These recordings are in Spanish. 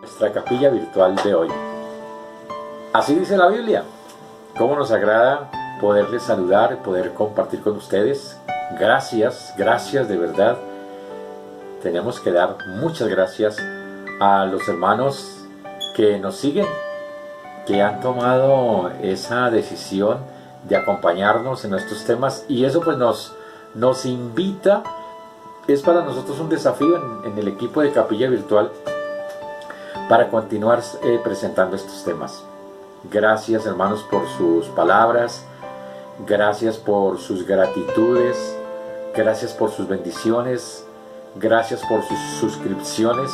Nuestra capilla virtual de hoy. Así dice la Biblia. Cómo nos agrada poderles saludar, poder compartir con ustedes. Gracias de verdad. Tenemos que dar muchas gracias a los hermanos que nos siguen, que han tomado esa decisión de acompañarnos en nuestros temas, y eso pues nos invita. Es para nosotros un desafío en el equipo de Capilla Virtual para continuar presentando estos temas. Gracias, hermanos, por sus palabras, gracias por sus gratitudes, gracias por sus bendiciones, gracias por sus suscripciones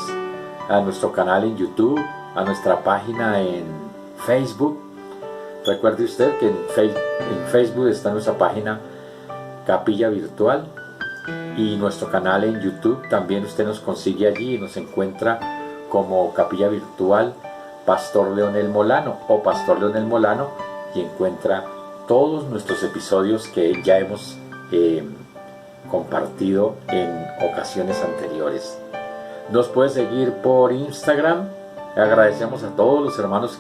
a nuestro canal en YouTube, a nuestra página en Facebook. Recuerde usted que en Facebook está nuestra página Capilla Virtual, y nuestro canal en YouTube también usted nos consigue allí y nos encuentra como Capilla Virtual Pastor Leonel Molano o Pastor Leonel Molano, y encuentra todos nuestros episodios que ya hemos compartido en ocasiones anteriores. Nos puede seguir por Instagram. Agradecemos a todos los hermanos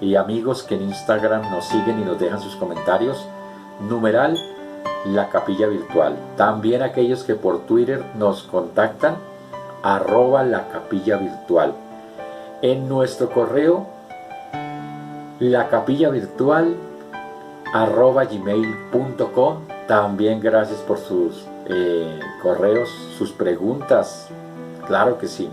y amigos que en Instagram nos siguen y nos dejan sus comentarios. Numeral La Capilla Virtual. También aquellos que por Twitter nos contactan, @La Capilla Virtual. En nuestro correo, lacapillavirtual@gmail.com. También gracias por sus correos, sus preguntas. Claro que sí.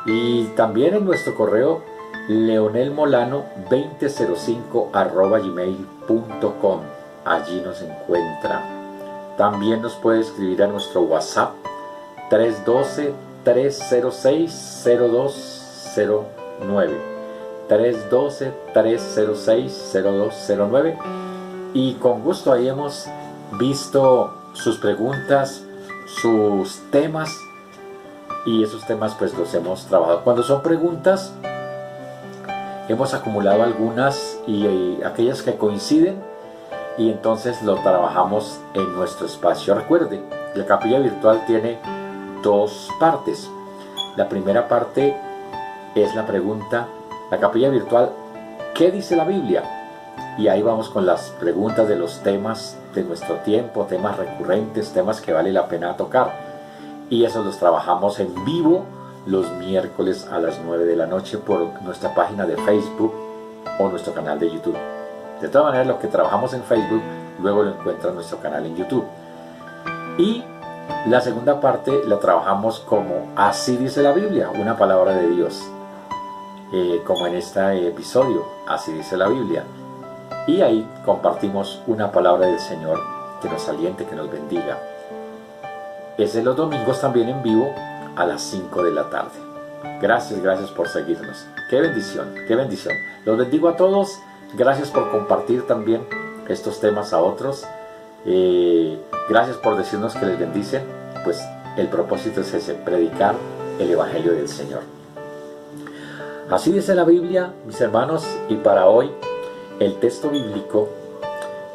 Y también en nuestro correo, leonelmolano2005@gmail.com. Allí nos encuentra. También nos puede escribir a nuestro WhatsApp 312-306-0209. 312-306-0209. Y con gusto ahí hemos visto sus preguntas, sus temas, y esos temas pues los hemos trabajado. Cuando son preguntas, hemos acumulado algunas y aquellas que coinciden, y entonces lo trabajamos en nuestro espacio. Recuerde, la Capilla Virtual tiene dos partes. La primera parte es la pregunta, la Capilla Virtual, ¿qué dice la Biblia? Y ahí vamos con las preguntas de los temas de nuestro tiempo, temas recurrentes, temas que vale la pena tocar. Y esos los trabajamos en vivo los miércoles a las 9 de la noche por nuestra página de Facebook o nuestro canal de YouTube. De todas maneras, lo que trabajamos en Facebook luego lo encuentra en nuestro canal en YouTube. Y la segunda parte la trabajamos como Así dice la Biblia, una palabra de Dios, como en este episodio, Así dice la Biblia. Y ahí compartimos una palabra del Señor que nos aliente, que nos bendiga. Es de los domingos también en vivo a las 5 de la tarde. Gracias por seguirnos. Qué bendición, qué bendición. Los bendigo a todos. Gracias por compartir también estos temas a otros. Gracias por decirnos que les bendicen. Pues el propósito es ese, predicar el Evangelio del Señor. Así dice la Biblia, mis hermanos, y para hoy el texto bíblico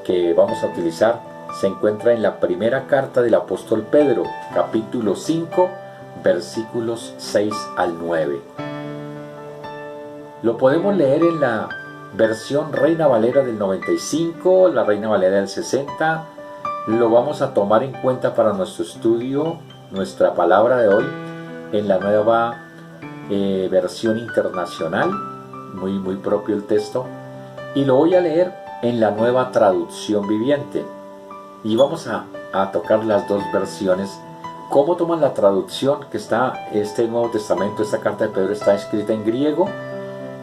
que vamos a utilizar se encuentra en la primera carta del apóstol Pedro, capítulo 5, versículos 6 al 9. Lo podemos leer en la versión Reina Valera del 95, la Reina Valera del 60. Lo vamos a tomar en cuenta para nuestro estudio, nuestra palabra de hoy, en la nueva versión internacional, muy propio el texto, y lo voy a leer en la nueva traducción viviente. Y vamos a tocar las dos versiones. ¿Cómo toman la traducción que está este Nuevo Testamento? Esta carta de Pedro está escrita en griego,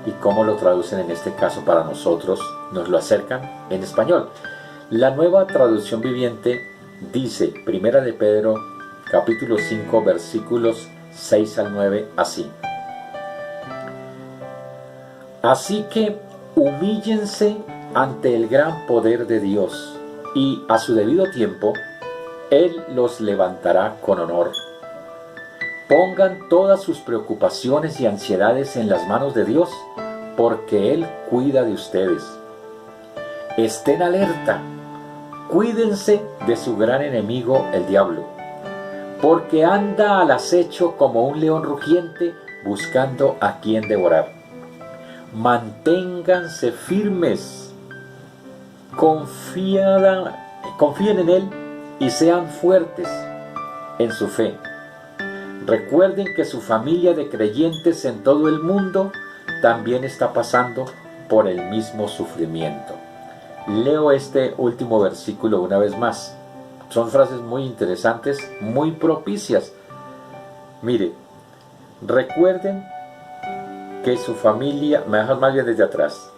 y cómo lo traducen en este caso para nosotros, nos lo acercan en español. La nueva traducción viviente dice, primera de Pedro, capítulo 5, versículos 6 al 9, así. Así que humíllense ante el gran poder de Dios, y a su debido tiempo Él los levantará con honor. Pongan todas sus preocupaciones y ansiedades en las manos de Dios, porque Él cuida de ustedes. Estén alerta, cuídense de su gran enemigo, el diablo, porque anda al acecho como un león rugiente, buscando a quien devorar. Manténganse firmes, confíen en Él y sean fuertes en su fe. Recuerden que su familia de creyentes en todo el mundo también está pasando por el mismo sufrimiento. Leo este último versículo una vez más. Son frases muy interesantes, muy propicias. Mire, recuerden que su familia, me dejan más bien desde atrás.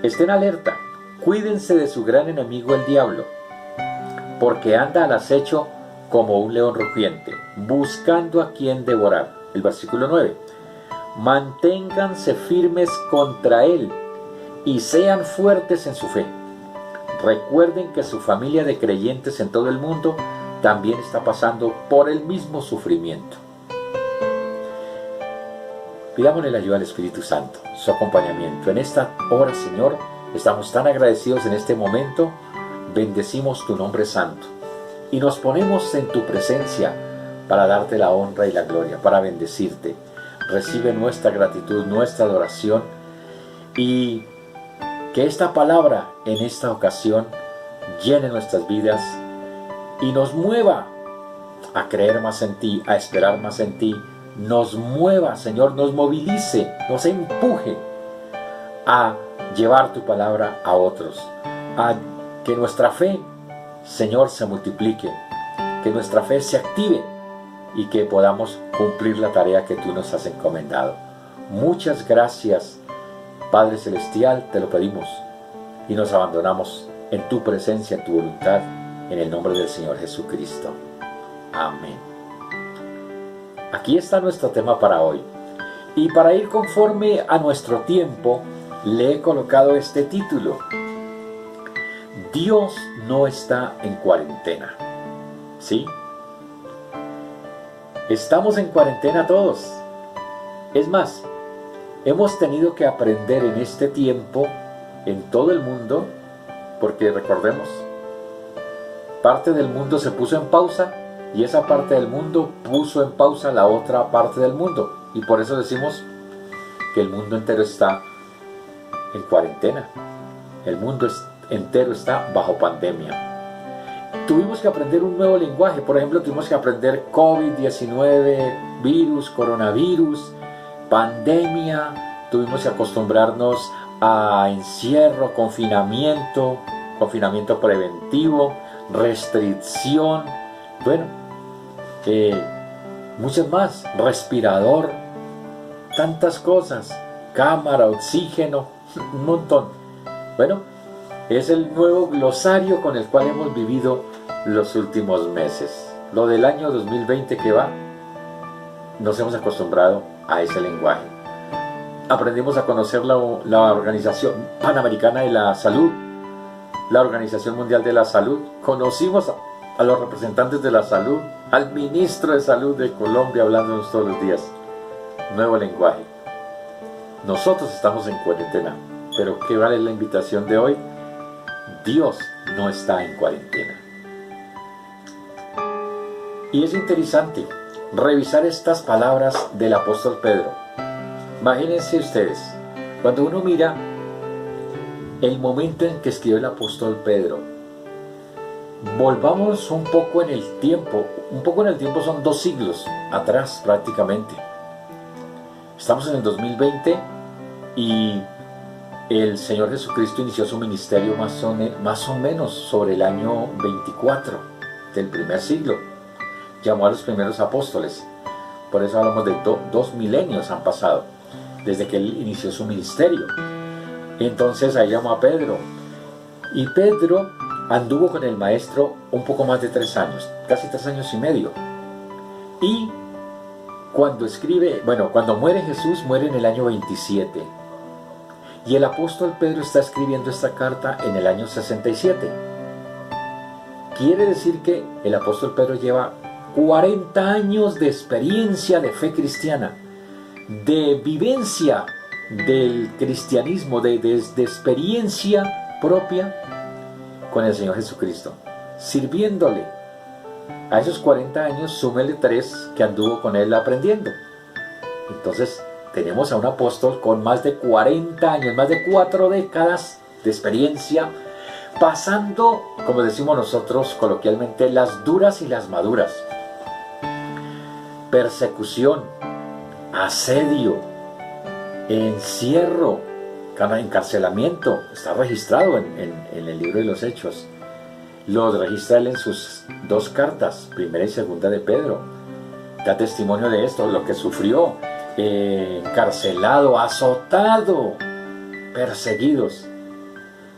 Estén alerta, cuídense de su gran enemigo el diablo, porque anda al acecho como un león rugiente, buscando a quien devorar. El versículo 9. Manténganse firmes contra él y sean fuertes en su fe. Recuerden que su familia de creyentes en todo el mundo también está pasando por el mismo sufrimiento. Pidámosle la ayuda al Espíritu Santo, su acompañamiento. En esta hora, Señor, estamos tan agradecidos en este momento. Bendecimos tu nombre santo y nos ponemos en tu presencia para darte la honra y la gloria, para bendecirte. Recibe nuestra gratitud, nuestra adoración, y que esta palabra en esta ocasión llene nuestras vidas y nos mueva a creer más en ti, a esperar más en ti. Nos mueva, Señor, nos movilice, nos empuje a llevar tu palabra a otros, a que nuestra fe, Señor, se multiplique, que nuestra fe se active y que podamos cumplir la tarea que tú nos has encomendado. Muchas gracias, Padre Celestial, te lo pedimos y nos abandonamos en tu presencia, en tu voluntad, en el nombre del Señor Jesucristo. Amén. Aquí está nuestro tema para hoy, y para ir conforme a nuestro tiempo le he colocado este título: Dios no está en cuarentena. ¿Sí? Estamos en cuarentena todos. Es más, hemos tenido que aprender en este tiempo, en todo el mundo, porque recordemos, parte del mundo se puso en pausa y esa parte del mundo puso en pausa la otra parte del mundo. Y por eso decimos que el mundo entero está en cuarentena. El mundo entero está bajo pandemia. Tuvimos que aprender un nuevo lenguaje. Por ejemplo, tuvimos que aprender COVID-19, virus, coronavirus, pandemia. Tuvimos que acostumbrarnos a encierro, confinamiento preventivo, restricción, bueno, muchas más, respirador, tantas cosas, cámara, oxígeno, un montón. Bueno, es el nuevo glosario con el cual hemos vivido los últimos meses. Lo del año 2020 que va, nos hemos acostumbrado a ese lenguaje. Aprendimos a conocer la Organización Panamericana de la Salud, la Organización Mundial de la Salud. Conocimos a los representantes de la salud, al ministro de Salud de Colombia hablándonos todos los días. Nuevo lenguaje. Nosotros estamos en cuarentena, pero ¿qué vale la invitación de hoy? Dios no está en cuarentena. Y es interesante revisar estas palabras del apóstol Pedro. Imagínense ustedes, cuando uno mira el momento en que escribió el apóstol Pedro, volvamos un poco en el tiempo. Un poco en el tiempo son 2 siglos atrás prácticamente. Estamos en el 2020 y el Señor Jesucristo inició su ministerio más o menos sobre el año 24 del primer siglo. Llamó a los primeros apóstoles. Por eso hablamos de 2 milenios han pasado desde que él inició su ministerio. Entonces ahí llamó a Pedro. Y Pedro anduvo con el maestro un poco más de 3 años, casi 3 años y medio. Y cuando muere Jesús, muere en el año 27. Y el apóstol Pedro está escribiendo esta carta en el año 67. Quiere decir que el apóstol Pedro lleva 40 años de experiencia de fe cristiana, de vivencia del cristianismo, de experiencia propia con el Señor Jesucristo, sirviéndole. A esos 40 años súmele 3 que anduvo con él aprendiendo. Entonces tenemos a un apóstol con más de 40 años, más de 4 décadas de experiencia, pasando, como decimos nosotros coloquialmente, las duras y las maduras. Persecución, asedio, encierro, encarcelamiento, está registrado en el libro de los Hechos. Lo registra él en sus 2 cartas, primera y segunda de Pedro. Da testimonio de esto, lo que sufrió, encarcelado, azotado, perseguidos,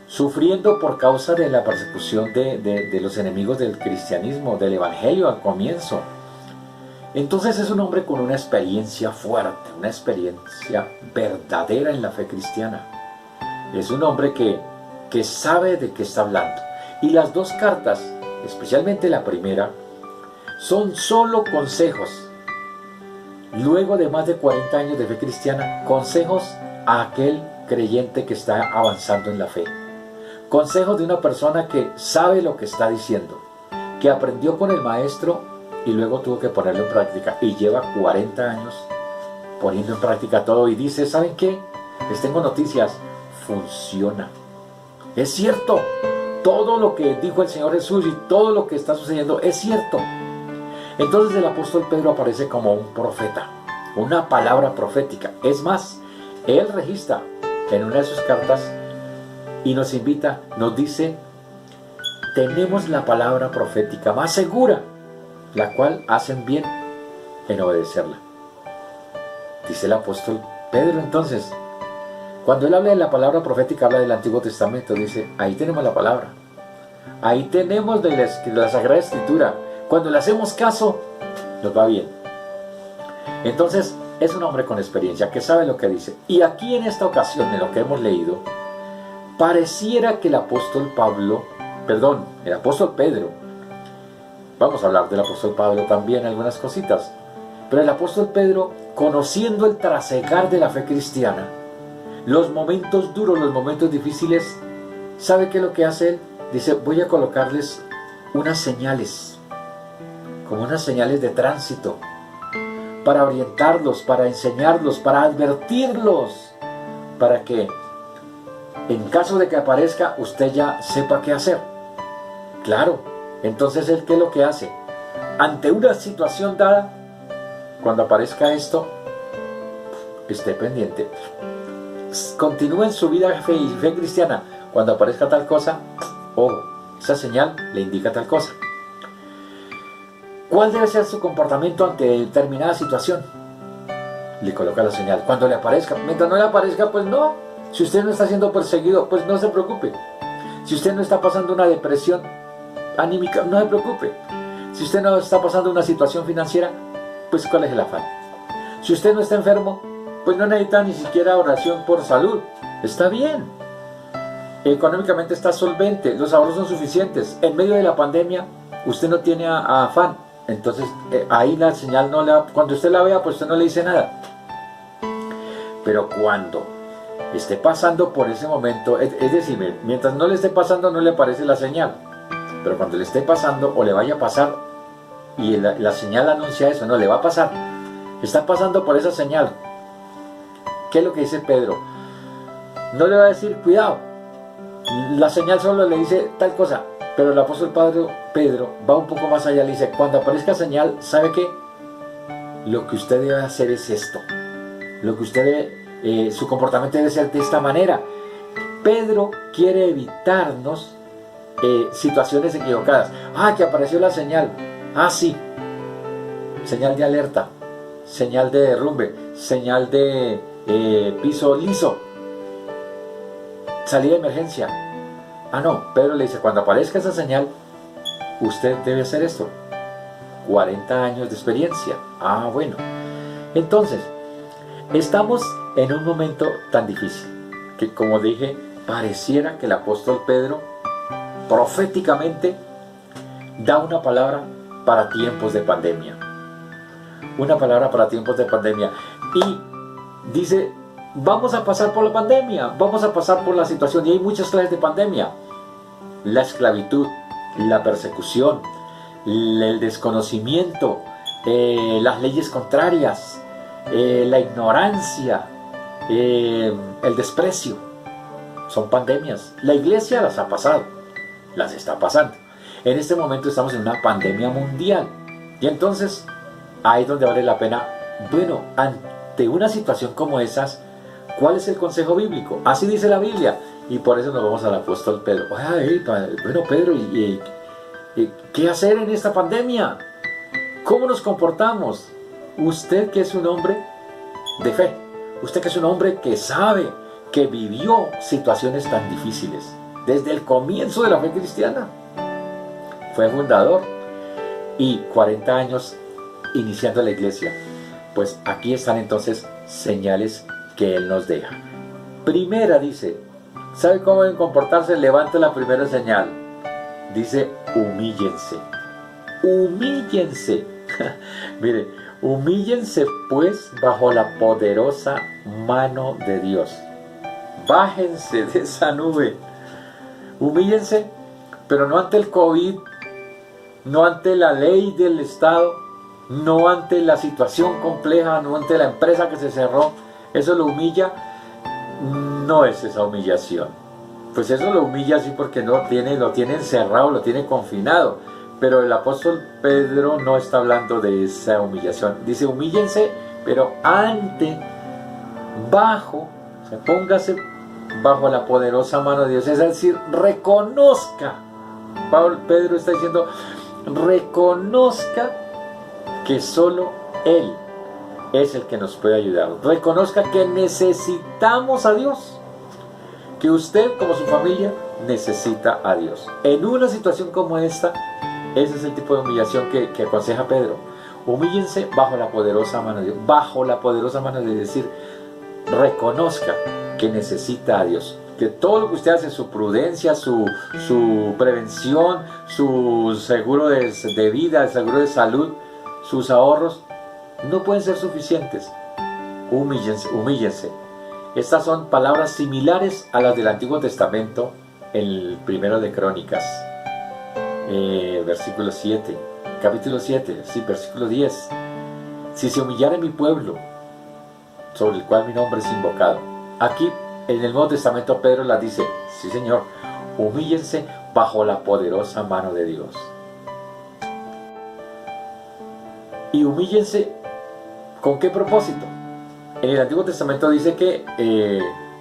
sufriendo por causa de la persecución de los enemigos del cristianismo, del evangelio al comienzo. Entonces es un hombre con una experiencia fuerte, una experiencia verdadera en la fe cristiana. Es un hombre que sabe de qué está hablando. Y las 2 cartas, especialmente la primera, son solo consejos. Luego de más de 40 años de fe cristiana, consejos a aquel creyente que está avanzando en la fe. Consejos de una persona que sabe lo que está diciendo, que aprendió con el maestro y luego tuvo que ponerlo en práctica. Y lleva 40 años poniendo en práctica todo y dice, ¿saben qué? Les tengo noticias, funciona. Es cierto, todo lo que dijo el Señor Jesús y todo lo que está sucediendo es cierto. Entonces el apóstol Pedro aparece como un profeta, una palabra profética. Es más, él registra en una de sus cartas y nos invita, nos dice, tenemos la palabra profética más segura, la cual hacen bien en obedecerla. Dice el apóstol Pedro entonces, cuando él habla de la palabra profética, habla del Antiguo Testamento, dice, ahí tenemos la palabra, ahí tenemos de la Sagrada Escritura, cuando le hacemos caso, nos va bien. Entonces, es un hombre con experiencia, que sabe lo que dice. Y aquí en esta ocasión, en lo que hemos leído, pareciera que el apóstol Pedro, vamos a hablar del apóstol Pablo también, algunas cositas, pero el apóstol Pedro, conociendo el trasegar de la fe cristiana, los momentos duros, los momentos difíciles, ¿sabe qué es lo que hace él? Dice, voy a colocarles unas señales, como unas señales de tránsito, para orientarlos, para enseñarlos, para advertirlos, para que en caso de que aparezca, usted ya sepa qué hacer. Claro, entonces él, ¿qué es lo que hace? Ante una situación dada, cuando aparezca esto, esté pendiente. Continúe en su vida de fe cristiana. Cuando aparezca tal cosa, ojo, esa señal le indica tal cosa. ¿Cuál debe ser su comportamiento ante determinada situación? Le coloca la señal. Cuando le aparezca, mientras no le aparezca, pues no. Si usted no está siendo perseguido, pues no se preocupe. Si usted no está pasando una depresión anímica, no se preocupe. Si usted no está pasando una situación financiera, pues ¿cuál es el afán? Si usted no está enfermo, pues no necesita ni siquiera oración por salud. Está bien. Económicamente está solvente, los ahorros son suficientes. En medio de la pandemia, usted no tiene afán. Entonces, ahí la señal no le... Cuando usted la vea, pues usted no le dice nada. Pero cuando esté pasando por ese momento, es decir, mientras no le esté pasando, no le aparece la señal. Pero cuando le esté pasando o le vaya a pasar, y la señal anuncia eso, no le va a pasar, está pasando por esa señal. ¿Qué es lo que dice Pedro? No le va a decir, cuidado, la señal solo le dice tal cosa. Pero el apóstol Pedro va un poco más allá, le dice, cuando aparezca señal, ¿sabe qué? Lo que usted debe hacer es esto. Lo que usted debe, su comportamiento debe ser de esta manera. Pedro quiere evitarnos situaciones equivocadas. Ah, que apareció la señal. Ah, sí. Señal de alerta. Señal de derrumbe. Señal de piso liso. Salida de emergencia. Ah, no, Pedro le dice, cuando aparezca esa señal, usted debe hacer esto. 40 años de experiencia. Ah, bueno. Entonces, estamos en un momento tan difícil, que como dije, pareciera que el apóstol Pedro, proféticamente, da una palabra para tiempos de pandemia. Una palabra para tiempos de pandemia. Y dice, vamos a pasar por la pandemia, vamos a pasar por la situación, y hay muchas clases de pandemia. La esclavitud, la persecución, el desconocimiento, las leyes contrarias, la ignorancia, el desprecio. Son pandemias. La iglesia las ha pasado, las está pasando. En este momento estamos en una pandemia mundial. Y entonces, ahí es donde vale la pena, bueno, ante una situación como esas, ¿cuál es el consejo bíblico? Así dice la Biblia. Y por eso nos vamos al apóstol Pedro. Bueno, Pedro, ¿qué hacer en esta pandemia? ¿Cómo nos comportamos? Usted que es un hombre de fe, usted que es un hombre que sabe, que vivió situaciones tan difíciles desde el comienzo de la fe cristiana. Fue fundador y 40 años iniciando la iglesia. Pues aquí están entonces señales que él nos deja. Primera dice, ¿sabe cómo deben comportarse? Levante la primera señal. Dice, humíllense. Humíllense. Mire, humíllense pues bajo la poderosa mano de Dios. Bájense de esa nube. Humíllense, pero no ante el COVID, no ante la ley del Estado, no ante la situación compleja, no ante la empresa que se cerró. Eso lo humilla. No es esa humillación. Pues eso lo humilla así porque lo tiene encerrado, lo tiene confinado. Pero el apóstol Pedro no está hablando de esa humillación. Dice, humíllense, pero bajo, o sea, póngase bajo la poderosa mano de Dios. Es decir, reconozca. Pedro está diciendo, reconozca que solo Él es el que nos puede ayudar. Reconozca que necesitamos a Dios. Que usted, como su familia, necesita a Dios. En una situación como esta, ese es el tipo de humillación que aconseja Pedro. Humíllense bajo la poderosa mano de Dios. Bajo la poderosa mano de decir, reconozca que necesita a Dios. Que todo lo que usted hace, su prudencia, su prevención, su seguro de vida, el seguro de salud, sus ahorros, no pueden ser suficientes. Humíllense, humíllense. Estas son palabras similares a las del Antiguo Testamento, el primero de Crónicas, versículo 7, capítulo 7, sí, versículo 10. Si se humillare mi pueblo, sobre el cual mi nombre es invocado. Aquí, en el Nuevo Testamento, Pedro las dice, sí Señor, humíllense bajo la poderosa mano de Dios. Y humíllense, ¿con qué propósito? En el Antiguo Testamento dice que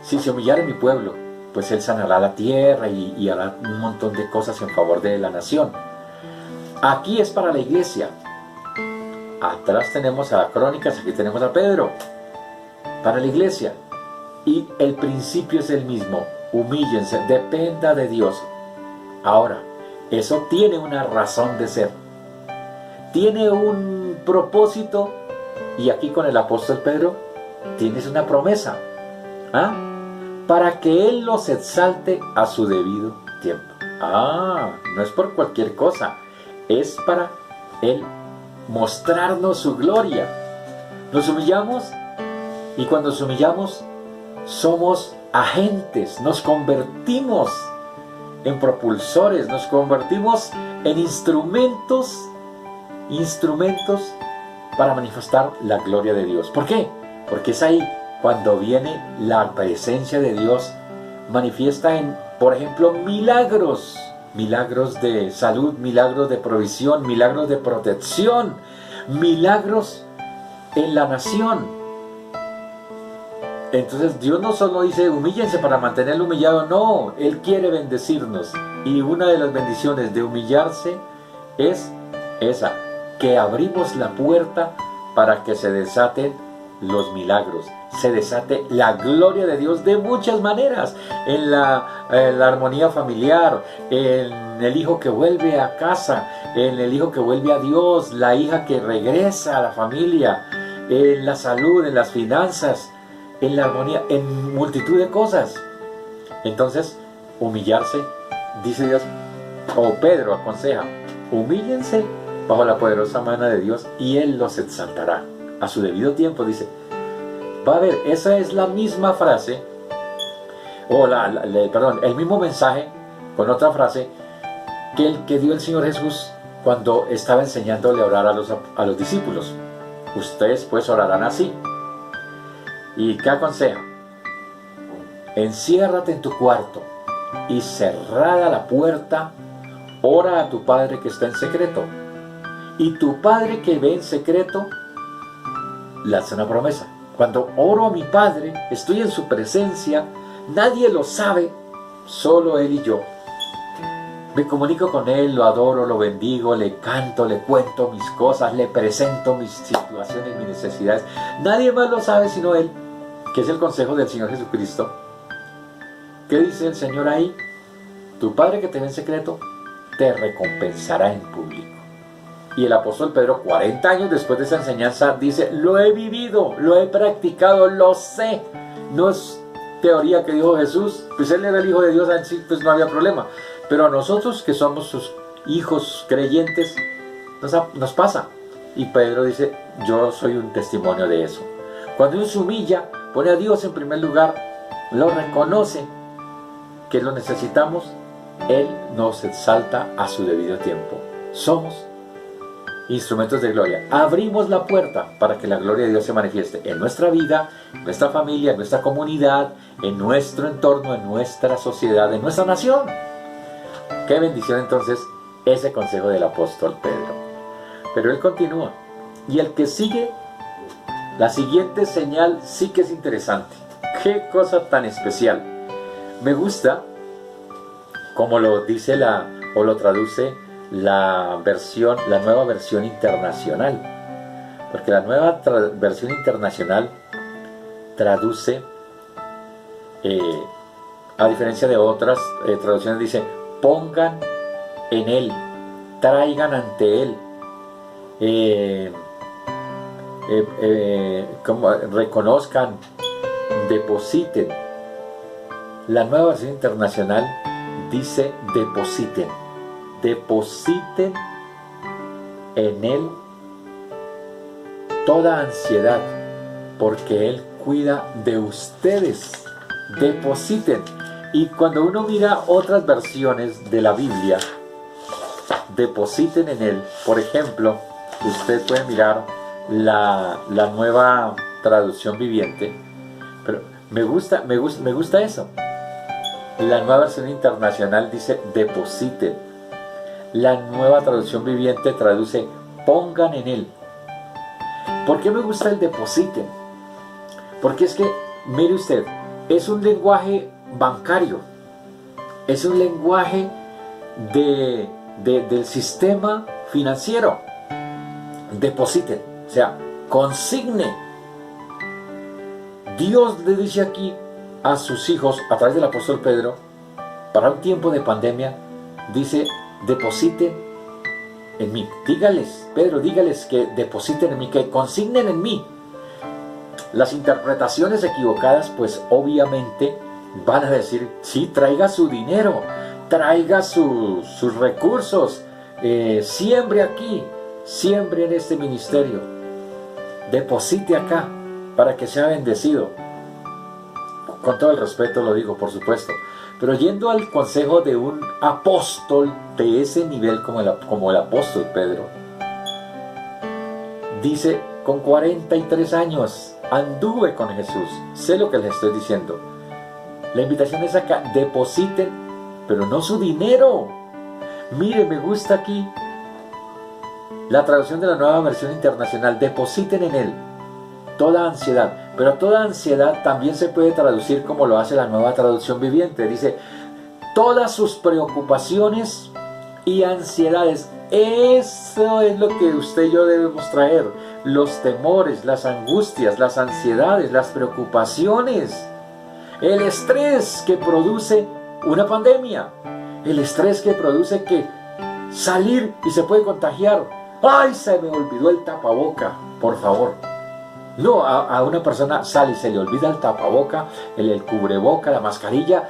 si se humillare mi pueblo, pues Él sanará la tierra y hará un montón de cosas en favor de la nación. Aquí es para la iglesia. Atrás tenemos a Crónicas, aquí tenemos a Pedro. Para la iglesia. Y el principio es el mismo. Humíllense, dependa de Dios. Ahora, eso tiene una razón de ser. Tiene un propósito. Y aquí con el apóstol Pedro tienes una promesa. ¿Ah? Para que Él los exalte a su debido tiempo. No es por cualquier cosa. Es para Él mostrarnos su gloria. Nos humillamos y cuando nos humillamos somos agentes, nos convertimos en propulsores, nos convertimos en instrumentos para manifestar la gloria de Dios. ¿Por qué? Porque es ahí cuando viene la presencia de Dios, manifiesta en, por ejemplo, milagros de salud, milagros de provisión, milagros de protección, milagros en la nación. Entonces Dios no solo dice humíllense para mantenerlo humillado, no, Él quiere bendecirnos. Y una de las bendiciones de humillarse es esa, que abrimos la puerta para que se desaten los milagros, se desate la gloria de Dios de muchas maneras, en la armonía familiar, en el hijo que vuelve a casa, en el hijo que vuelve a Dios, la hija que regresa a la familia, en la salud, en las finanzas, en la armonía, en multitud de cosas. Entonces, humillarse, dice Dios, o Pedro aconseja, humíllense bajo la poderosa mano de Dios y Él los exaltará a su debido tiempo. Dice, va a ver, esa es la misma frase, o el mismo mensaje con otra frase que dio el Señor Jesús cuando estaba enseñándole a orar a los discípulos. Ustedes pues orarán así: ¿Y qué aconseja? Enciérrate en tu cuarto y cerrada la puerta, ora a tu Padre que está en secreto. Y tu Padre que ve en secreto le hace una promesa. Cuando oro a mi Padre, estoy en su presencia, nadie lo sabe, solo Él y yo. Me comunico con Él, lo adoro, lo bendigo, le canto, le cuento mis cosas, le presento mis situaciones, mis necesidades. Nadie más lo sabe sino Él, que es el consejo del Señor Jesucristo. ¿Qué dice el Señor ahí? Tu Padre que te ve en secreto, te recompensará en público. Y el apóstol Pedro, 40 años después de esa enseñanza, dice, lo he vivido, lo he practicado, lo sé. No es teoría que dijo Jesús, pues Él era el Hijo de Dios, así pues no había problema. Pero a nosotros que somos sus hijos creyentes, nos pasa. Y Pedro dice, yo soy un testimonio de eso. Cuando uno se humilla, pone a Dios en primer lugar, lo reconoce, que lo necesitamos, Él nos exalta a su debido tiempo. Somos instrumentos de gloria. Abrimos la puerta para que la gloria de Dios se manifieste en nuestra vida, en nuestra familia, en nuestra comunidad, en nuestro entorno, en nuestra sociedad, en nuestra nación. Qué bendición entonces ese consejo del apóstol Pedro. Pero él continúa. Y el que sigue, la siguiente señal sí que es interesante. Qué cosa tan especial. Me gusta como lo dice o lo traduce la nueva versión internacional. Porque la nueva versión internacional traduce, a diferencia de otras traducciones, dice, pongan en Él, traigan ante Él, reconozcan, depositen. La nueva versión internacional dice depositen. Depositen en Él toda ansiedad, porque Él cuida de ustedes. Depositen. Y cuando uno mira otras versiones de la Biblia, depositen en Él. Por ejemplo, usted puede mirar la nueva traducción viviente, pero me gusta eso. La nueva versión internacional dice depositen. La nueva traducción viviente traduce pongan en Él. ¿Por qué me gusta el depositen? Porque es que, mire usted, es un lenguaje bancario, es un lenguaje del sistema financiero. Depositen, o sea, consigne. Dios le dice aquí a sus hijos, a través del apóstol Pedro, para un tiempo de pandemia, dice, depositen en mí. Dígales, Pedro, dígales que depositen en mí, que consignen en mí. Las interpretaciones equivocadas, pues obviamente van a decir, sí, traiga su dinero, traiga sus recursos, siembre aquí, siembre en este ministerio, deposite acá para que sea bendecido. Con todo el respeto lo digo, por supuesto, pero yendo al consejo de un apóstol de ese nivel como el apóstol Pedro, dice, con 43 años anduve con Jesús, sé lo que les estoy diciendo. La invitación es acá, depositen, pero no su dinero. Mire, me gusta aquí la traducción de la nueva versión internacional, depositen en Él toda ansiedad, pero toda ansiedad también se puede traducir como lo hace la nueva traducción viviente, dice, todas sus preocupaciones y ansiedades. Eso es lo que usted y yo debemos traer, los temores, las angustias, las ansiedades, las preocupaciones, el estrés que produce una pandemia, el estrés que produce que salir y se puede contagiar. ¡Ay, se me olvidó el tapaboca! Por favor. No, a una persona sale y se le olvida el tapaboca, el cubreboca, la mascarilla.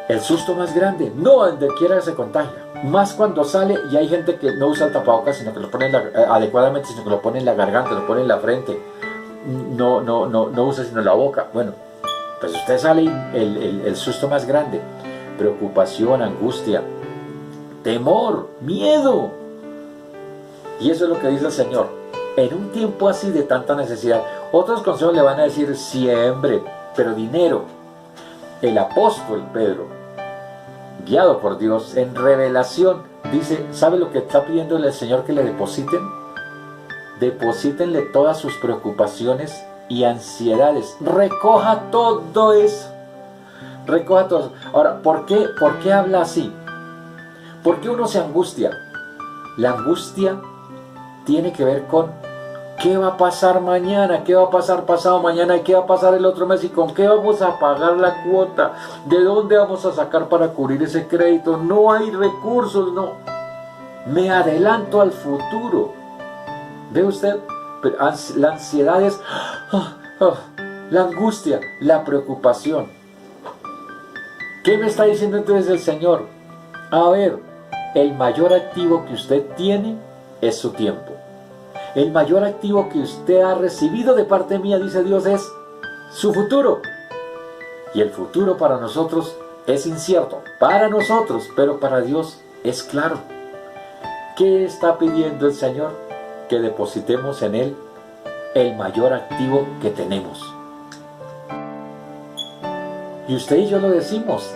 El susto más grande, no donde quiera se contagia. Más cuando sale y hay gente que no usa el tapabocas, sino que lo pone adecuadamente, sino que lo pone en la garganta, lo pone en la frente. No usa sino la boca. Bueno, pues usted sale y el susto más grande. Preocupación, angustia, temor, miedo. Y eso es lo que dice el Señor. En un tiempo así de tanta necesidad, otros consejos le van a decir siembre, pero dinero. El apóstol Pedro, guiado por Dios en revelación, dice, ¿sabe lo que está pidiéndole al Señor que le depositen? Deposítenle todas sus preocupaciones y ansiedades. Recoja todo eso. Recoja todo eso. Ahora, ¿por qué habla así? ¿Por qué uno se angustia? La angustia tiene que ver con qué va a pasar mañana, qué va a pasar pasado mañana, y qué va a pasar el otro mes, y con qué vamos a pagar la cuota, de dónde vamos a sacar para cubrir ese crédito. No hay recursos, no. Me adelanto al futuro. ¿Ve usted? La ansiedad es la angustia, la preocupación. ¿Qué me está diciendo entonces el Señor? A ver, el mayor activo que usted tiene es su tiempo. El mayor activo que usted ha recibido de parte mía, dice Dios, es su futuro. Y el futuro para nosotros es incierto. Para nosotros, pero para Dios es claro. ¿Qué está pidiendo el Señor? Que depositemos en Él el mayor activo que tenemos. Y usted y yo lo decimos.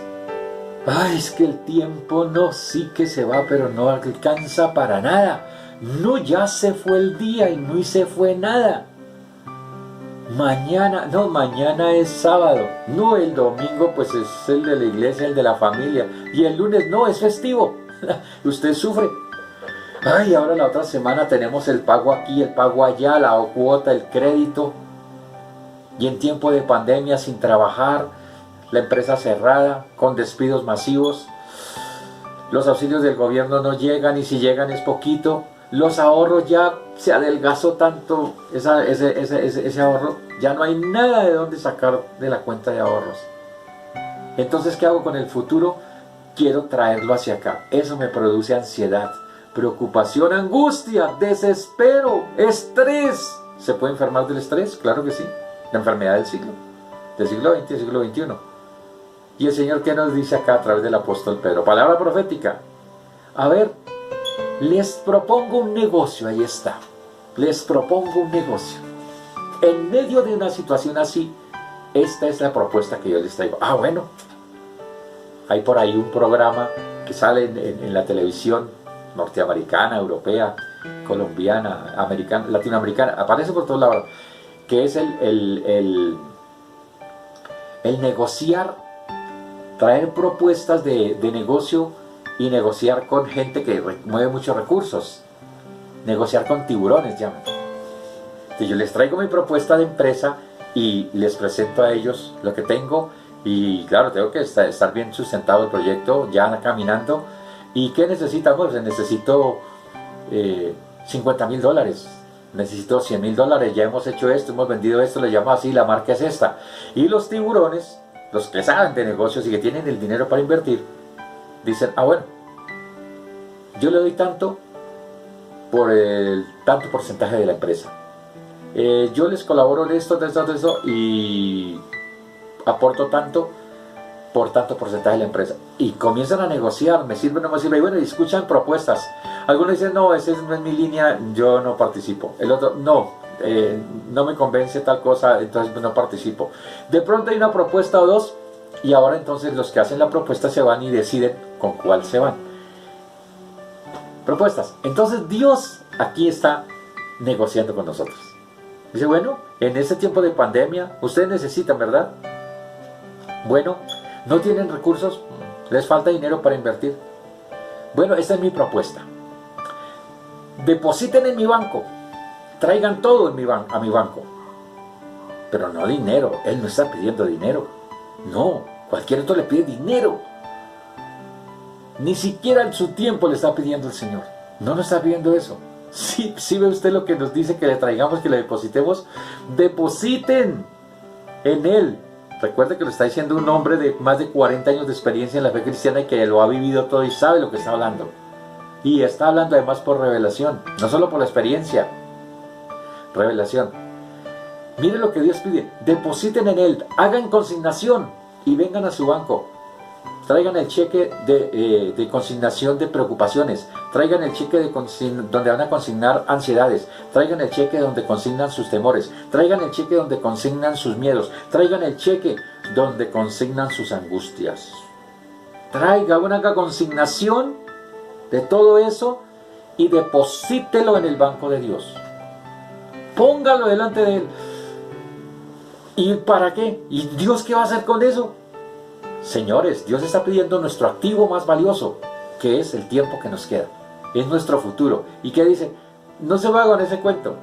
Ay, es que el tiempo no, sí que se va, pero no alcanza para nada. No, ya se fue el día y no se fue nada. Mañana, no, mañana es sábado. No, el domingo pues es el de la iglesia, el de la familia. Y el lunes no, es festivo. Usted sufre. Ay, ahora la otra semana tenemos el pago aquí, el pago allá, la cuota, el crédito. Y en tiempo de pandemia, sin trabajar, la empresa cerrada, con despidos masivos. Los auxilios del gobierno no llegan, y si llegan es poquito. Los ahorros ya se adelgazó tanto, ese ahorro, ya no hay nada de dónde sacar de la cuenta de ahorros. Entonces, ¿qué hago con el futuro? Quiero traerlo hacia acá. Eso me produce ansiedad, preocupación, angustia, desespero, estrés. ¿Se puede enfermar del estrés? Claro que sí. La enfermedad del siglo XX, siglo XXI. Y el Señor, ¿qué nos dice acá a través del apóstol Pedro? Palabra profética. A ver, les propongo un negocio, ahí está. Les propongo un negocio. En medio de una situación así, esta es la propuesta que yo les traigo. Ah, bueno. Hay por ahí un programa que sale en la televisión norteamericana, europea, colombiana, americana, latinoamericana, aparece por todos lados, que es el negociar, traer propuestas de negocio y negociar con gente que mueve muchos recursos. Negociar con tiburones, llaman. Entonces yo les traigo mi propuesta de empresa y les presento a ellos lo que tengo, y claro, tengo que estar bien sustentado el proyecto, ya caminando. ¿Y qué necesitamos? Pues necesito $50,000, necesito $100,000, ya hemos hecho esto, hemos vendido esto, le llamo así, la marca es esta. Y los tiburones, los que saben de negocios y que tienen el dinero para invertir, dicen, ah, bueno, yo le doy tanto por el tanto porcentaje de la empresa. Yo les colaboro en esto, de esto, y aporto tanto por tanto porcentaje de la empresa. Y comienzan a negociar, me sirve, no me sirve, y bueno, y escuchan propuestas. Algunos dicen, no, esa no es mi línea, yo no participo. El otro, no, no me convence tal cosa, entonces no participo. De pronto hay una propuesta o dos, y ahora entonces los que hacen la propuesta se van y deciden con cuál se van. Propuestas. Entonces Dios aquí está negociando con nosotros. Dice, bueno, en este tiempo de pandemia, ustedes necesitan, ¿verdad? Bueno, ¿no tienen recursos? ¿Les falta dinero para invertir? Bueno, esta es mi propuesta. Depositen en mi banco. Traigan todo a mi banco. Pero no dinero. Él no está pidiendo dinero. No, cualquier otro le pide dinero. Ni siquiera en su tiempo le está pidiendo el Señor. No nos está pidiendo eso. Sí ve usted lo que nos dice que le traigamos, que le depositemos. Depositen en Él. Recuerde que lo está diciendo un hombre de más de 40 años de experiencia en la fe cristiana y que lo ha vivido todo y sabe lo que está hablando. Y está hablando además por revelación, no solo por la experiencia. Revelación. Mire lo que Dios pide. Depositen en Él, hagan consignación y vengan a su banco. traigan el cheque de consignación de preocupaciones, traigan el cheque donde van a consignar ansiedades, traigan el cheque donde consignan sus temores, traigan el cheque donde consignan sus miedos, traigan el cheque donde consignan sus angustias. Traiga una consignación de todo eso y deposítelo en el banco de Dios. Póngalo delante de Él. ¿Y para qué? ¿Y Dios qué va a hacer con eso? Señores, Dios está pidiendo nuestro activo más valioso, que es el tiempo que nos queda. Es nuestro futuro. ¿Y qué dice? No se va con ese cuento.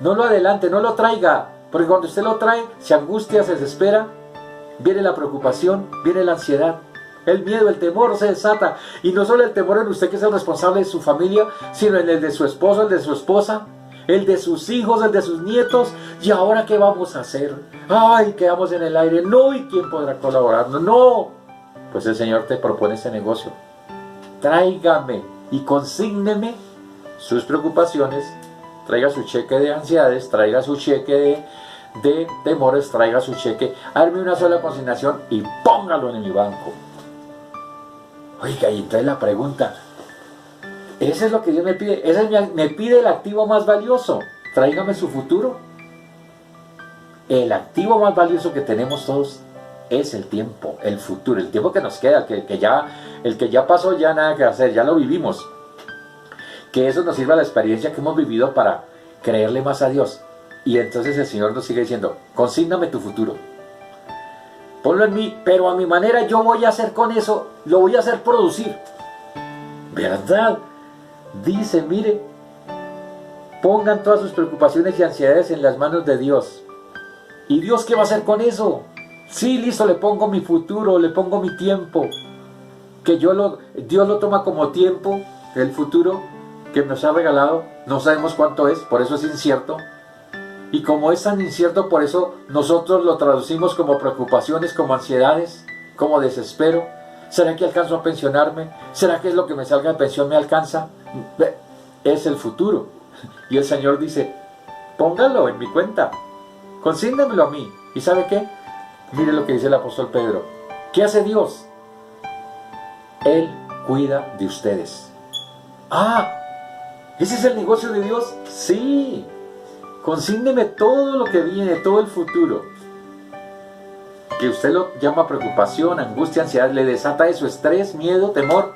No lo adelante, no lo traiga. Porque cuando usted lo trae, se angustia, se desespera, viene la preocupación, viene la ansiedad. El miedo, el temor se desata. Y no solo el temor en usted, que es el responsable de su familia, sino en el de su esposo, el de su esposa, el de sus hijos, el de sus nietos. ¿Y ahora qué vamos a hacer? ¡Ay, quedamos en el aire! ¡No! ¿Y quién podrá colaborar? ¡No! Pues el Señor te propone ese negocio. Tráigame y consígneme sus preocupaciones. Traiga su cheque de ansiedades, traiga su cheque de temores, traiga su cheque. Arme una sola consignación y póngalo en mi banco. Oiga, y entonces la pregunta, ¿eso es lo que Dios me pide? ¿Ese me pide el activo más valioso? Tráigame su futuro. El activo más valioso que tenemos todos es el tiempo, el futuro, el tiempo que nos queda, el que ya pasó, ya nada que hacer, ya lo vivimos. Que eso nos sirva la experiencia que hemos vivido para creerle más a Dios. Y entonces el Señor nos sigue diciendo, consígname tu futuro. Ponlo en mí, pero a mi manera. Yo voy a hacer con eso, lo voy a hacer producir. ¿Verdad? Dice, mire, pongan todas sus preocupaciones y ansiedades en las manos de Dios. ¿Y Dios qué va a hacer con eso? Sí, listo, le pongo mi futuro, le pongo mi tiempo. Que Dios lo toma como tiempo, el futuro que nos ha regalado. No sabemos cuánto es, por eso es incierto. Y como es tan incierto, por eso nosotros lo traducimos como preocupaciones, como ansiedades, como desespero. ¿Será que alcanzo a pensionarme? ¿Será que es lo que me salga de pensión me alcanza? Es el futuro. Y el Señor dice, póngalo en mi cuenta, consígnamelo a mí. ¿Y sabe qué? Mire lo que dice el apóstol Pedro. ¿Qué hace Dios? Él cuida de ustedes. Ah, ¿ese es el negocio de Dios? Sí. Consígneme todo lo que viene, todo el futuro. Que usted lo llama preocupación, angustia, ansiedad, le desata eso, estrés, miedo, temor.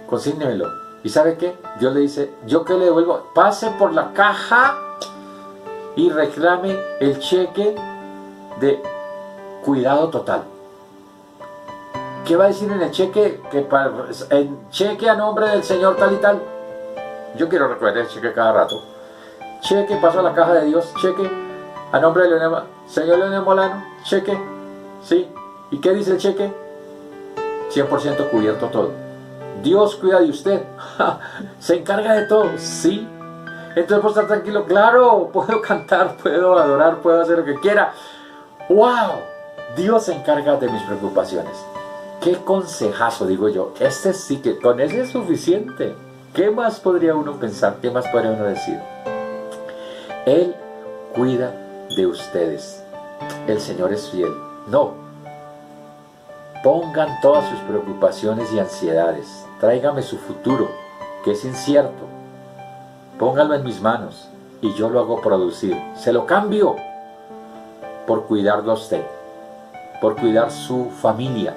Consígnemelo. ¿Y sabe qué? Dios le dice, ¿yo qué le devuelvo? Pase por la caja y reclame el cheque de cuidado total. ¿Qué va a decir en el cheque? En cheque a nombre del Señor tal y tal. Yo quiero recoger el cheque cada rato. Cheque, paso a la caja de Dios, cheque, a nombre de Señor Leonel Molano, cheque, ¿sí? ¿Y qué dice el cheque? 100% cubierto todo. Dios cuida de usted, se encarga de todo, ¿sí? Entonces puedo estar tranquilo, claro, puedo cantar, puedo adorar, puedo hacer lo que quiera. ¡Wow! Dios se encarga de mis preocupaciones. ¡Qué consejazo, digo yo! Este sí que, con ese es suficiente. ¿Qué más podría uno pensar? ¿Qué más podría uno decir? Él cuida de ustedes. El Señor es fiel. No. Pongan todas sus preocupaciones y ansiedades. Tráigame su futuro, que es incierto. Pónganlo en mis manos y yo lo hago producir. Se lo cambio por cuidarlo a usted, por cuidar su familia.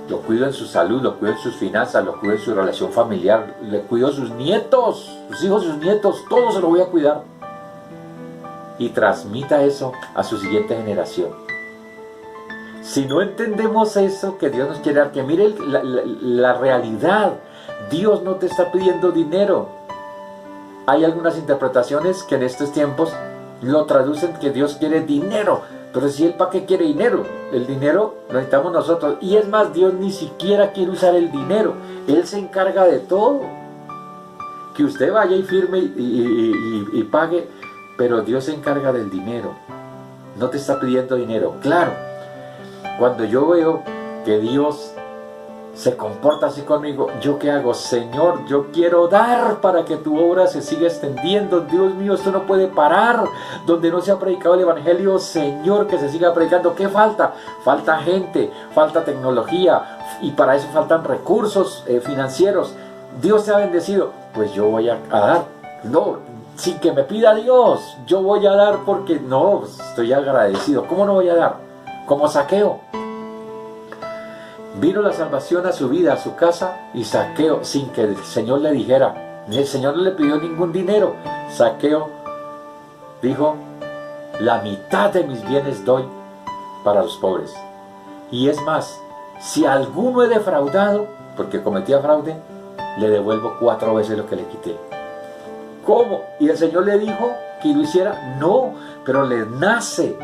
Lo cuido en su salud, lo cuido en sus finanzas, lo cuido en su relación familiar, le cuido a sus nietos, sus hijos, sus nietos, todo se lo voy a cuidar. Y transmita eso a su siguiente generación. Si no entendemos eso que Dios nos quiere dar, que mire la realidad, Dios no te está pidiendo dinero. Hay algunas interpretaciones que en estos tiempos lo traducen que Dios quiere dinero. Pero si Él, ¿para qué quiere dinero? El dinero lo necesitamos nosotros. Y es más, Dios ni siquiera quiere usar el dinero. Él se encarga de todo. Que usted vaya y firme y pague. Pero Dios se encarga del dinero. No te está pidiendo dinero. Claro, cuando yo veo que Dios se comporta así conmigo, ¿yo qué hago? Señor, yo quiero dar para que tu obra se siga extendiendo. Dios mío, esto no puede parar. Donde no se ha predicado el Evangelio, Señor, que se siga predicando. ¿Qué falta? Falta gente, falta tecnología, y para eso faltan recursos financieros. Dios te ha bendecido, pues yo voy a dar. No, sin que me pida Dios, yo voy a dar porque no, estoy agradecido. ¿Cómo no voy a dar? Como Zaqueo. Vino la salvación a su vida, a su casa, y Zaqueo, sin que el Señor le dijera, el Señor no le pidió ningún dinero. Zaqueo dijo, la mitad de mis bienes doy para los pobres. Y es más, si alguno he defraudado, porque cometía fraude, le devuelvo 4 veces lo que le quité. ¿Cómo? Y el Señor le dijo que lo hiciera. No, pero le nace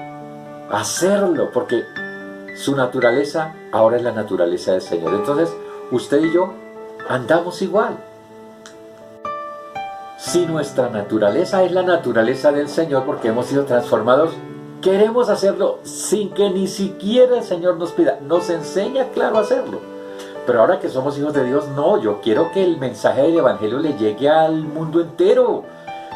hacerlo, porque su naturaleza ahora es la naturaleza del Señor. Entonces, usted y yo andamos igual. Si nuestra naturaleza es la naturaleza del Señor, porque hemos sido transformados, queremos hacerlo sin que ni siquiera el Señor nos pida. Nos enseña, claro, a hacerlo. Pero ahora que somos hijos de Dios, no, yo quiero que el mensaje del Evangelio le llegue al mundo entero.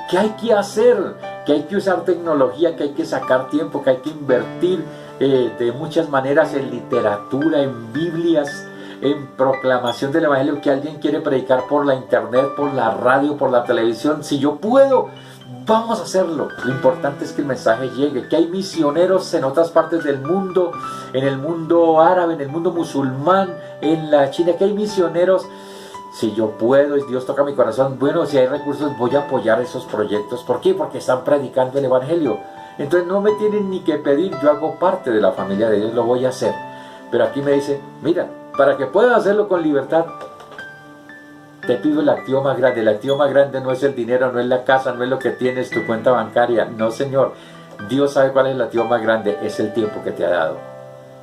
¿Qué hay que hacer? Que hay que usar tecnología, que hay que sacar tiempo, que hay que invertir de muchas maneras en literatura, en Biblias, en proclamación del Evangelio, que alguien quiere predicar por la internet, por la radio, por la televisión. Si yo puedo, vamos a hacerlo. Lo importante es que el mensaje llegue, que hay misioneros en otras partes del mundo, en el mundo árabe, en el mundo musulmán, en la China, que hay misioneros. Si yo puedo y Dios toca mi corazón, bueno, si hay recursos voy a apoyar esos proyectos. ¿Por qué? Porque están predicando el Evangelio. Entonces no me tienen ni que pedir, yo hago parte de la familia de Dios, lo voy a hacer. Pero aquí me dice, mira, para que puedas hacerlo con libertad, te pido el activo más grande. El activo más grande no es el dinero, no es la casa, no es lo que tienes, tu cuenta bancaria. No, Señor. Dios sabe cuál es el activo más grande, es el tiempo que te ha dado.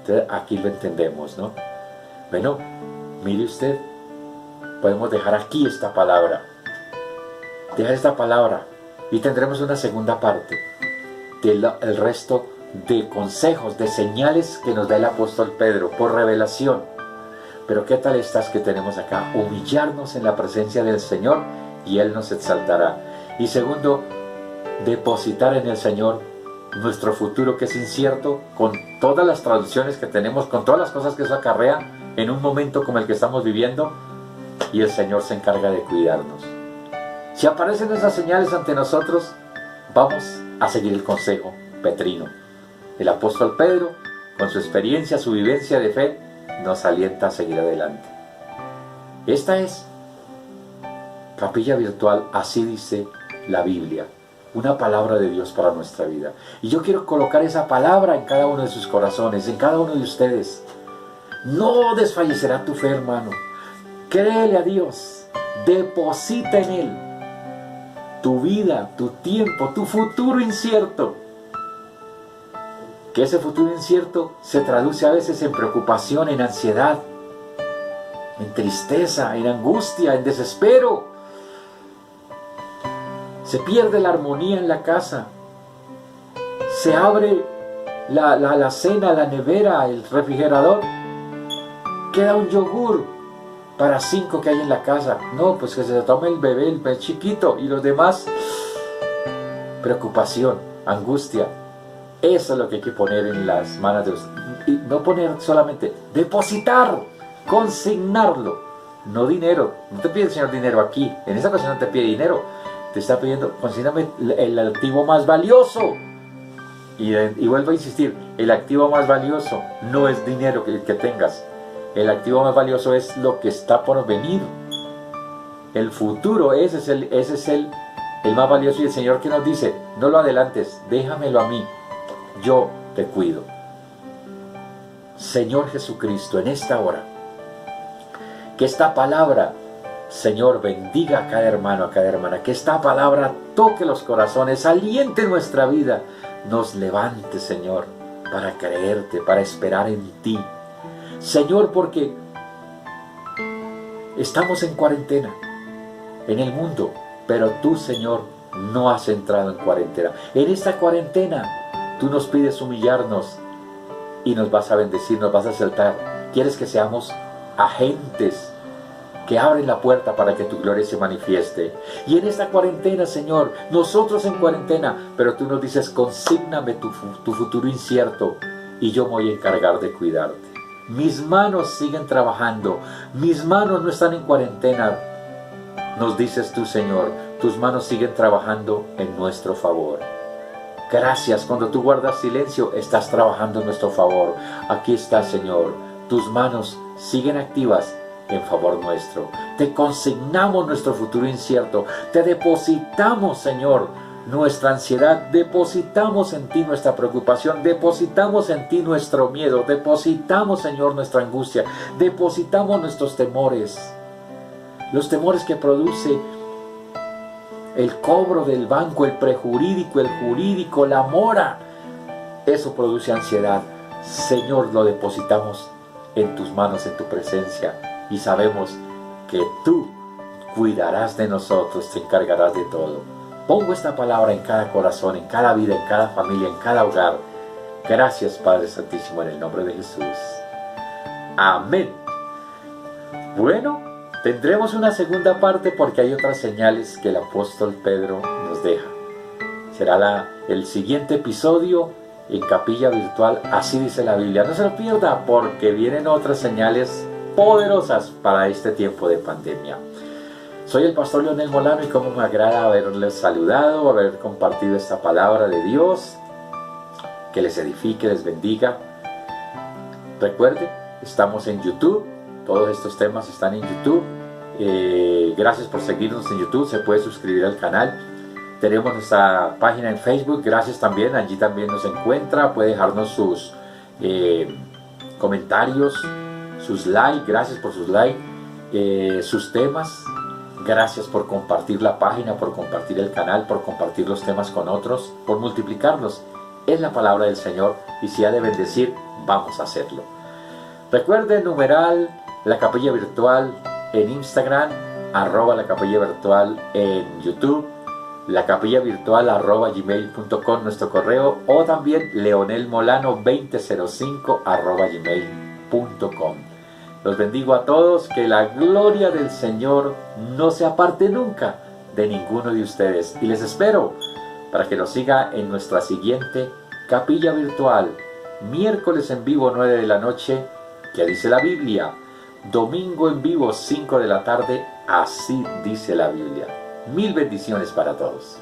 Entonces aquí lo entendemos, ¿no? Bueno, mire usted, podemos dejar aquí esta palabra. Dejar esta palabra y tendremos una segunda parte del resto de consejos, de señales que nos da el apóstol Pedro por revelación. Pero ¿qué tal estas que tenemos acá? Humillarnos en la presencia del Señor y Él nos exaltará. Y segundo, depositar en el Señor nuestro futuro, que es incierto, con todas las traducciones que tenemos, con todas las cosas que eso acarrea en un momento como el que estamos viviendo, y el Señor se encarga de cuidarnos. Si aparecen esas señales ante nosotros, vamos a seguir el consejo petrino. El apóstol Pedro, con su experiencia, su vivencia de fe, nos alienta a seguir adelante. Esta es Capilla Virtual, así dice la Biblia, una palabra de Dios para nuestra vida. Y yo quiero colocar esa palabra en cada uno de sus corazones, en cada uno de ustedes. No desfallecerá tu fe, hermano. Créele a Dios, deposita en Él tu vida, tu tiempo, tu futuro incierto. Que ese futuro incierto se traduce a veces en preocupación, en ansiedad, en tristeza, en angustia, en desespero. Se pierde la armonía en la casa. Se abre la cena, la nevera, el refrigerador. Queda un yogur para 5 que hay en la casa. No, pues que se tome el bebé, el chiquito, y los demás. Preocupación, angustia. Eso es lo que hay que poner en las manos de Dios. Y no poner solamente, depositar, consignarlo. No dinero. No te pide el Señor dinero aquí. En esa ocasión no te pide dinero. Te está pidiendo, consígname el activo más valioso. Y vuelvo a insistir, el activo más valioso no es dinero que tengas. El activo más valioso es lo que está por venir. El futuro, ese es el más valioso. Y el Señor que nos dice, no lo adelantes, déjamelo a mí. Yo te cuido. Señor Jesucristo, en esta hora, que esta palabra, Señor, bendiga a cada hermano, a cada hermana. Que esta palabra toque los corazones, aliente nuestra vida, nos levante, Señor, para creerte, para esperar en ti. Señor, porque estamos en cuarentena en el mundo, pero tú, Señor, no has entrado en cuarentena. En esta cuarentena tú nos pides humillarnos y nos vas a bendecir, nos vas a exaltar. Quieres que seamos agentes que abren la puerta para que tu gloria se manifieste. Y en esta cuarentena, Señor, nosotros en cuarentena, pero tú nos dices, consígname tu futuro incierto y yo me voy a encargar de cuidarte. Mis manos siguen trabajando. Mis manos no están en cuarentena. Nos dices tú, Señor, tus manos siguen trabajando en nuestro favor. Gracias, cuando tú guardas silencio, estás trabajando en nuestro favor. Aquí está, Señor, tus manos siguen activas en favor nuestro. Te consignamos nuestro futuro incierto. Te depositamos, Señor, nuestra ansiedad. Depositamos en ti nuestra preocupación. Depositamos en ti nuestro miedo. Depositamos, Señor, nuestra angustia. Depositamos nuestros temores. Los temores que produce el cobro del banco, el prejurídico, el jurídico, la mora. Eso produce ansiedad. Señor, lo depositamos en tus manos, en tu presencia. Y sabemos que tú cuidarás de nosotros, te encargarás de todo. Pongo esta palabra en cada corazón, en cada vida, en cada familia, en cada hogar. Gracias, Padre Santísimo, en el nombre de Jesús. Amén. Bueno, tendremos una segunda parte porque hay otras señales que el apóstol Pedro nos deja. Será el siguiente episodio en Capilla Virtual, así dice la Biblia. No se lo pierda porque vienen otras señales poderosas para este tiempo de pandemia. Soy el pastor Leonel Molano y como me agrada haberles saludado, haber compartido esta palabra de Dios, que les edifique, les bendiga. Recuerde, estamos en YouTube, todos estos temas están en YouTube. Gracias por seguirnos en YouTube, se puede suscribir al canal. Tenemos nuestra página en Facebook, gracias también, allí también nos encuentra, puede dejarnos sus comentarios, sus likes, gracias por sus likes, sus temas. Gracias por compartir la página, por compartir el canal, por compartir los temas con otros, por multiplicarlos. Es la palabra del Señor y si ha de bendecir, vamos a hacerlo. Recuerden, numeral La Capilla Virtual en Instagram, @La Capilla Virtual en YouTube, lacapillavirtual@gmail.com nuestro correo, o también leonelmolano2005@gmail.com. Los bendigo a todos, que la gloria del Señor no se aparte nunca de ninguno de ustedes. Y les espero para que nos siga en nuestra siguiente Capilla Virtual. Miércoles en vivo 9 de la noche, que dice la Biblia. Domingo en vivo 5 de la tarde, así dice la Biblia. Mil bendiciones para todos.